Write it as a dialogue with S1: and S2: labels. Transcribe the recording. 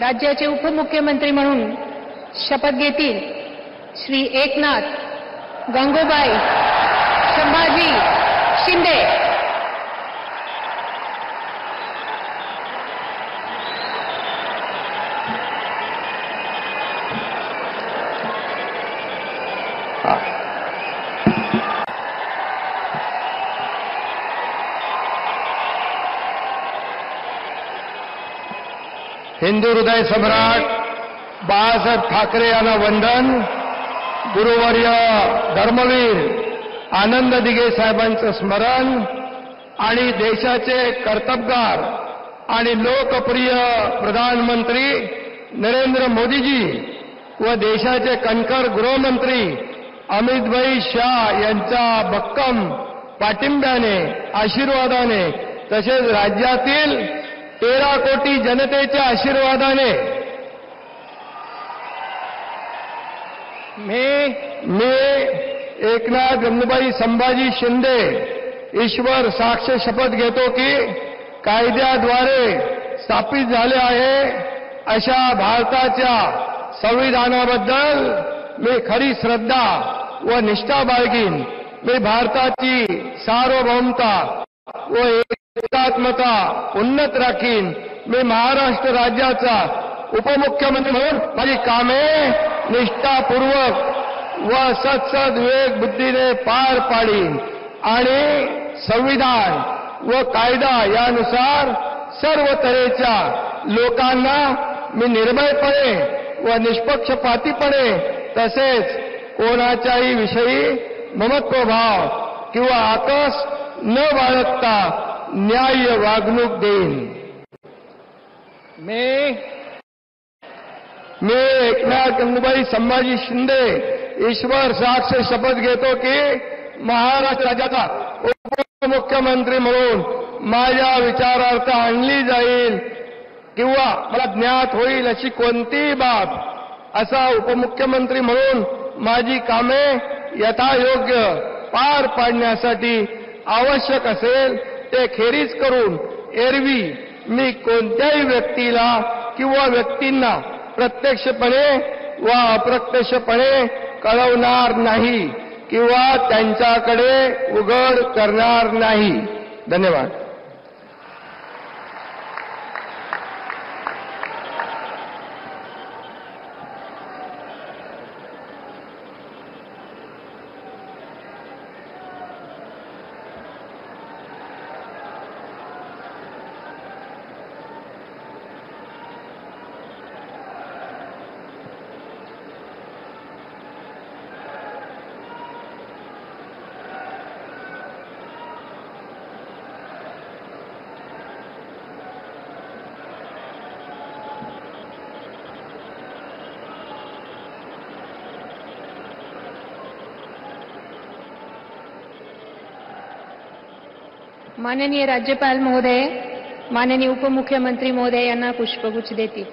S1: राज्याचे उपमुख्यमंत्री म्हणून शपथ घेतील श्री एकनाथ गंगूबाई संभाजी शिंदे।
S2: हिंदू हृदय सम्राट बाळासाहेब ठाकरे यांना वंदन। गुरुवर्य धर्मवीर आनंद दिघे साहेबांचं स्मरण आणि देशाचे कर्तबगार आणि लोकप्रिय प्रधानमंत्री नरेंद्र मोदीजी व देशाचे कणखर गृहमंत्री अमितभाई शाह यांच्या भक्कम पाठिंब्याने आशीर्वादाने तसेच राज्यातील 13 कोटी जनतेच्या आशीर्वादाने मी एकनाथ गंगूबाई संभाजी शिंदे ईश्वर साक्ष शपथ घेतो की कायद्याद्वारे स्थापित झाले आहे अशा भारताच्या संविधानाबद्दल मी खरी श्रद्धा व निष्ठा बाळगीन। मी भारताची सार्वभौमता व एकात्मता उन्नत राखीन। मी महाराष्ट्र राज्याचा उपमुख्यमंत्री म्हणून माझी कामे निष्ठापूर्वक व सद्विवेक बुद्धीने पार पाडीन आणि संविधान व कायदा यानुसार सर्व तऱ्हेच्या लोकांना मी निर्भयपणे व निष्पक्षपातीपणे तसेच कोणाच्याही विषयी ममत्वभाव किंवा आकस न बाळगता न्याय्य वागणूक देईन। मी एकनाथ गंगूबाई संभाजी शिंदे ईश्वर साक्ष शपथ घेतो की महाराष्ट्र राज्याचा उपमुख्यमंत्री म्हणून माझ्या विचारार्थ आणली जाईल किंवा मला ज्ञात होईल अशी कोणतीही बाब असा उपमुख्यमंत्री म्हणून माझी कामे यथायोग्य पार पाडण्यासाठी आवश्यक असेल ते खेरीज करून एरवी मी कोणत्याही व्यक्तीला किंवा व्यक्तींना प्रत्यक्षपणे व अप्रत्यक्षपणे कळवणार नाही किंवा त्यांच्याकडे उघड करणार नाही। धन्यवाद।
S1: माननीय राज्यपाल महोदय, माननीय उपमुख्यमंत्री महोदय यांना पुष्पगुच्छ देतील।